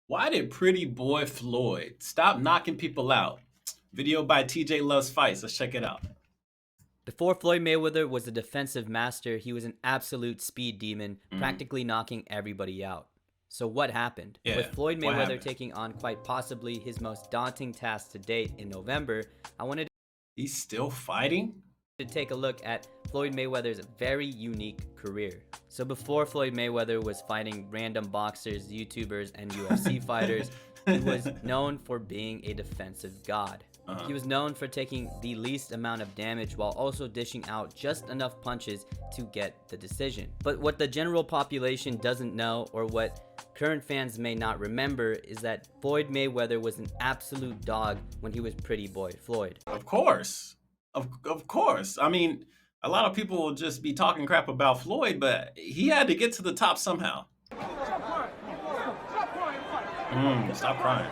Why did pretty boy Floyd stop knocking people out? Video by TJ Loves Fights. Let's check it out. Before Floyd Mayweather was a defensive master, he was an absolute speed demon, practically knocking everybody out. So what happened? Yeah, With Floyd what Mayweather happened? taking on quite possibly his most daunting task to date in November, I wanted He's still fighting? to take a look at Floyd Mayweather's very unique career. So before Floyd Mayweather was fighting random boxers, YouTubers, and UFC fighters, he was known for being a defensive god. He was known for taking the least amount of damage while also dishing out just enough punches to get the decision. But what the general population doesn't know, or what current fans may not remember, is that Floyd Mayweather was an absolute dog when he was Pretty Boy Floyd. Of course. Of course. I mean, a lot of people will just be talking crap about Floyd, but he had to get to the top somehow. Stop crying.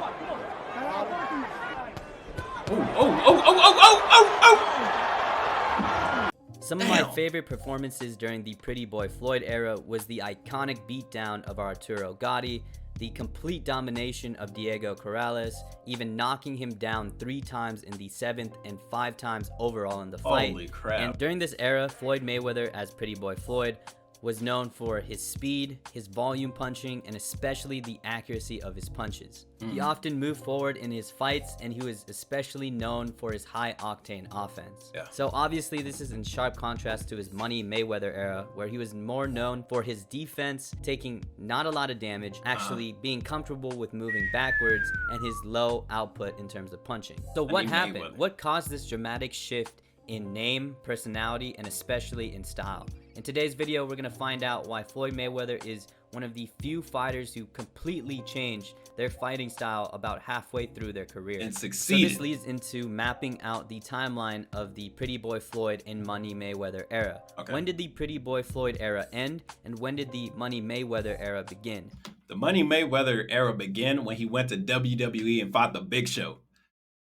Oh. Some of my favorite performances during the Pretty Boy Floyd era was the iconic beatdown of Arturo Gatti, the complete domination of Diego Corrales, even knocking him down 3 times in the 7th and 5 times overall in the fight. Holy crap. And during this era, Floyd Mayweather as Pretty Boy Floyd was known for his speed, his volume punching, and especially the accuracy of his punches. He often moved forward in his fights, and he was especially known for his high-octane offense. Yeah. So obviously this is in sharp contrast to his Money Mayweather era, where he was more known for his defense, taking not a lot of damage, actually being comfortable with moving backwards, and his low output in terms of punching. So what happened? Mayweather. What caused this dramatic shift in name, personality, and especially in style? In today's video, we're going to find out why Floyd Mayweather is one of the few fighters who completely changed their fighting style about halfway through their career. And So succeeded. this leads into mapping out the timeline of the Pretty Boy Floyd and Money Mayweather era. Okay. When did the Pretty Boy Floyd era end, and when did the Money Mayweather era begin? The Money Mayweather era began when he went to WWE and fought the Big Show.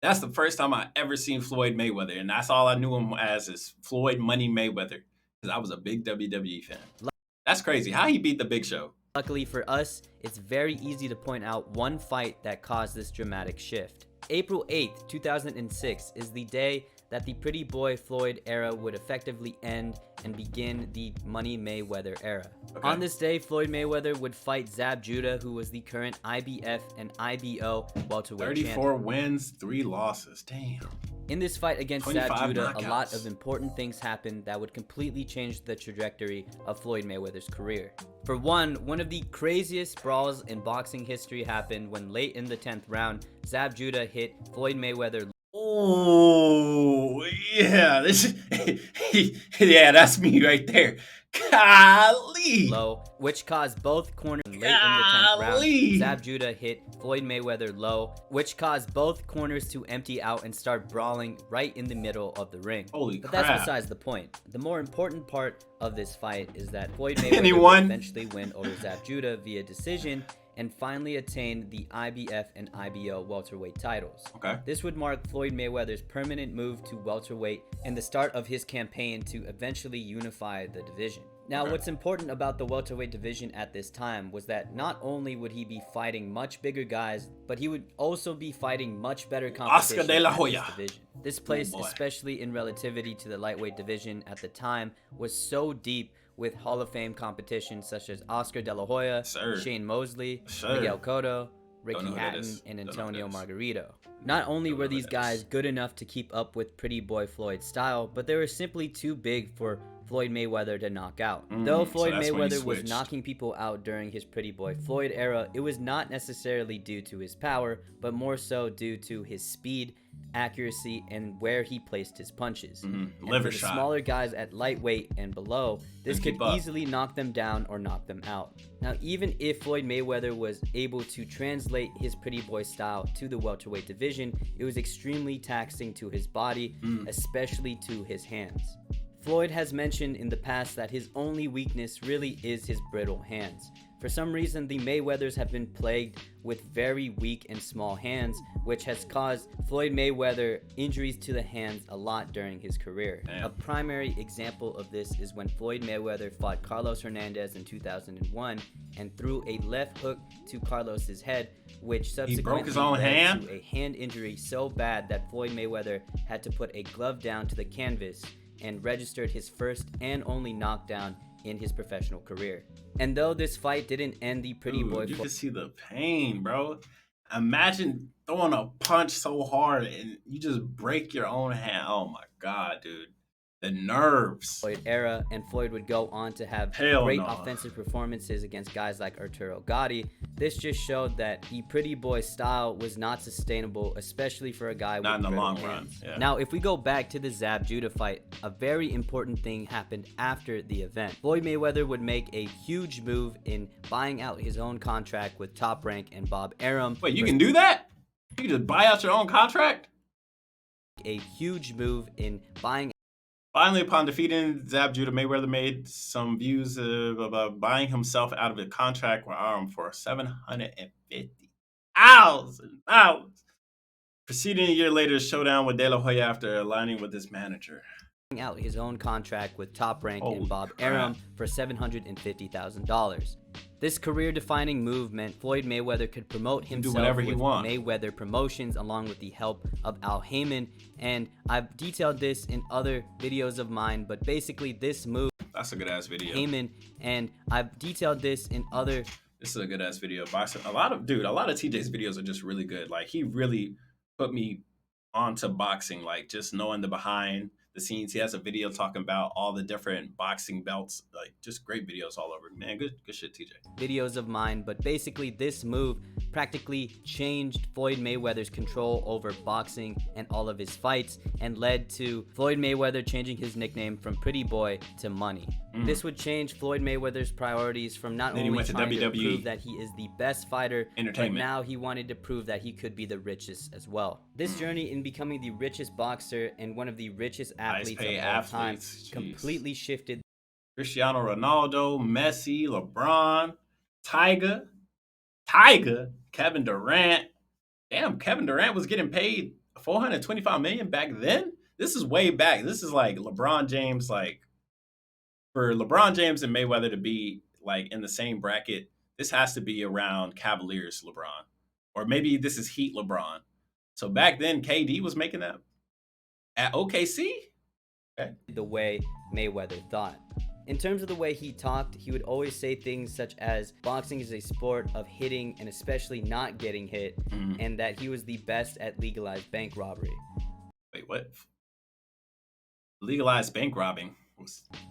That's the first time I ever seen Floyd Mayweather, and that's all I knew him as is Floyd Money Mayweather, because I was a big WWE fan. That's crazy. How he beat the Big Show? Luckily for us, it's very easy to point out one fight that caused this dramatic shift. April 8th, 2006 is the day that the Pretty Boy Floyd era would effectively end and begin the Money Mayweather era. Okay. On this day, Floyd Mayweather would fight Zab Judah, who was the current IBF and IBO welterweight 34 champion. wins, 3 losses. Damn. In this fight against Zab 25 Judah, a lot knockouts. of important things happened that would completely change the trajectory of Floyd Mayweather's career. For one of the craziest brawls in boxing history happened when late in the 10th round, Zab Judah hit Floyd Mayweather Oh, yeah. Yeah, that's me right there. Golly. low, which caused both corners late in the 10th round. Golly. Zab Judah hit Floyd Mayweather low, which caused both corners to empty out and start brawling right in the middle of the ring. Holy But crap. that's besides the point. The more important part of this fight is that Floyd Mayweather Anyone? would eventually win over Zab Judah via decision and finally attain the IBF and IBO welterweight titles. Okay. This would mark Floyd Mayweather's permanent move to welterweight and the start of his campaign to eventually unify the division. Now, Okay. what's important about the welterweight division at this time was that not only would he be fighting much bigger guys, but he would also be fighting much better competition Oscar de la at Hoya. this division. This place, boy. especially in relativity to the lightweight division at the time, was so deep with Hall of Fame competition such as Oscar de la Hoya, Sir. Shane Mosley, Sir. Miguel Cotto, Ricky know who that Hatton, is. and Don't know who Antonio that is. Margarito. Not only Don't were know who these that guys is. good enough to keep up with Pretty Boy Floyd's style, but they were simply too big for Floyd Mayweather to knock out. Though so Floyd that's when he Mayweather was switched. knocking people out during his Pretty Boy Floyd era, it was not necessarily due to his power, but more so due to his speed, accuracy, and where he placed his punches. And Liver for the shot. smaller guys at lightweight and below, this could keep up. easily knock them down or knock them out. Now, even if Floyd Mayweather was able to translate his Pretty Boy style to the welterweight division, it was extremely taxing to his body, especially to his hands. Floyd has mentioned in the past that his only weakness really is his brittle hands. For some reason, the Mayweathers have been plagued with very weak and small hands, which has caused Floyd Mayweather injuries to the hands a lot during his career. Damn. A primary example of this is when Floyd Mayweather fought Carlos Hernandez in 2001 and threw a left hook to Carlos's head, which subsequently broke his own led hand? to a hand injury so bad that Floyd Mayweather had to put a glove down to the canvas and registered his first and only knockdown in his professional career. And though this fight didn't end the pretty boy, you can see the pain, bro. Imagine throwing a punch so hard and you just break your own hand. Oh my god, dude. The nerves. Floyd era, and Floyd would go on to have Hell great no. offensive performances against guys like Arturo Gatti. This just showed that the pretty boy style was not sustainable, especially for a guy Not with in the brittle long hands. run, yeah. Now, if we go back to the Zab Judah fight, a very important thing happened after the event. Floyd Mayweather would make a huge move in buying out his own contract with Top Rank and Bob Arum. Wait, you can do that? You can just buy out your own contract? A huge move in buying. Finally, upon defeating Zab Judah, Mayweather made some views about buying himself out of a contract with Arum for $750,000. Preceding a year later, showdown with De La Hoya after aligning with his manager. Out his own contract with Top Rank Holy and Bob crap. Arum for $750,000. This career-defining move meant Floyd Mayweather could promote himself whatever he with want. Mayweather Promotions along with the help of Al Heyman, and I've detailed this in other videos of mine, but basically this move, That's a good ass video. Heyman, and I've detailed this in other. This is a good ass video. Boxing. A lot of TJ's videos are just really good. Like, he really put me onto boxing. Like, just knowing the behind the scenes. He has a video talking about all the different boxing belts. Like, just great videos all over. Man, good shit, TJ. Videos of mine, but basically this move practically changed Floyd Mayweather's control over boxing and all of his fights, and led to Floyd Mayweather changing his nickname from Pretty Boy to Money. This would change Floyd Mayweather's priorities from not Then he only went to trying to WWE. prove that he is the best fighter, but Entertainment. now he wanted to prove that he could be the richest as well. This journey in becoming the richest boxer and one of the richest athletes of paid all time athletes, jeez. completely shifted Cristiano Ronaldo, Messi, LeBron, Tiger, Kevin Durant. Damn, Kevin Durant was getting paid $425 million back then. This is way back. This is like LeBron James. Like, for LeBron James and Mayweather to be like in the same bracket, this has to be around Cavaliers LeBron, or maybe this is Heat LeBron. So back then, KD was making that at OKC. Okay. the way Mayweather thought. In terms of the way he talked, he would always say things such as boxing is a sport of hitting and especially not getting hit, and that he was the best at legalized bank robbery. Wait, what? Legalized bank robbing.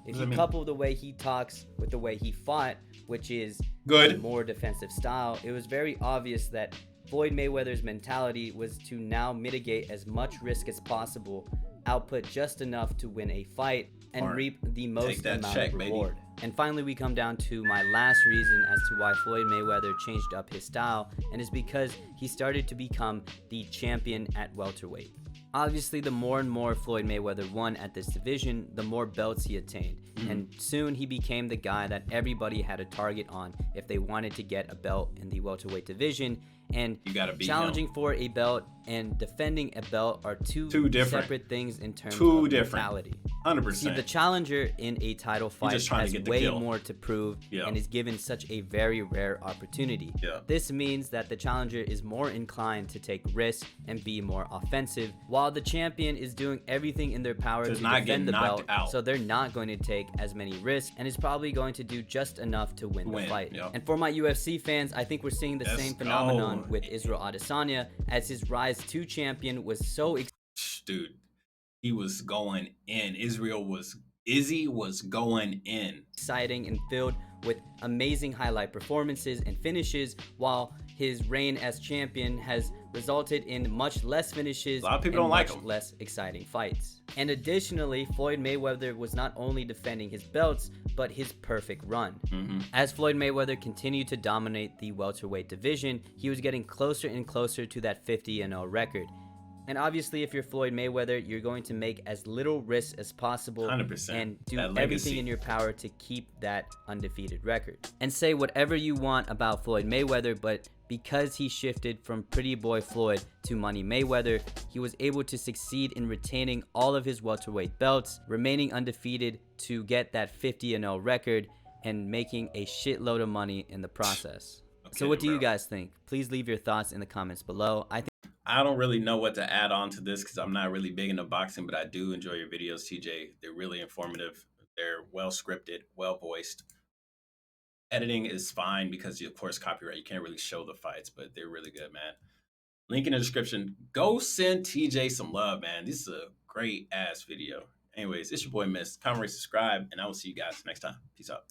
If you couple the way he talks with the way he fought, which is Good. a more defensive style, it was very obvious that Floyd Mayweather's mentality was to now mitigate as much risk as possible, output just enough to win a fight, and Smart. reap the most that amount check, of baby. reward. And finally, we come down to my last reason as to why Floyd Mayweather changed up his style, and is because he started to become the champion at welterweight. Obviously, the more and more Floyd Mayweather won at this division, the more belts he attained. And soon he became the guy that everybody had a target on if they wanted to get a belt in the welterweight division. And You gotta beat challenging for a belt and defending a belt are two different. separate things in terms Two of different. mentality. 100%. See, the challenger in a title fight just trying to has get the way kill. more to prove Yeah. and is given such a very rare opportunity. Yeah. This means that the challenger is more inclined to take risks and be more offensive, while the champion is doing everything in their power Does to not get defend the knocked belt, out. so they're not going to take as many risks and is probably going to do just enough to win the fight. yeah. And for my UFC fans, I think we're seeing the Let's same phenomenon go. with Israel Adesanya, as his rise to champion was so Dude, he was going in. Izzy was going in. exciting and filled with amazing highlight performances and finishes, while his reign as champion has resulted in much less finishes A lot of people and don't like much him. less exciting fights. And additionally, Floyd Mayweather was not only defending his belts, but his perfect run. As Floyd Mayweather continued to dominate the welterweight division, he was getting closer and closer to that 50-0 record. And obviously, if you're Floyd Mayweather, you're going to make as little risk as possible 100%. and do That everything legacy. in your power to keep that undefeated record. And say whatever you want about Floyd Mayweather, but because he shifted from Pretty Boy Floyd to Money Mayweather, he was able to succeed in retaining all of his welterweight belts, remaining undefeated to get that 50-0 record, and making a shitload of money in the process. No So what kidding, do you bro. guys think? Please leave your thoughts in the comments below. I don't really know what to add on to this because I'm not really big into boxing, but I do enjoy your videos, TJ. They're really informative. They're well scripted, well voiced. Editing is fine because, of course, copyright. You can't really show the fights, but they're really good, man. Link in the description. Go send TJ some love, man. This is a great ass video. Anyways, it's your boy Miss. Comment, rate, subscribe, and I will see you guys next time. Peace out.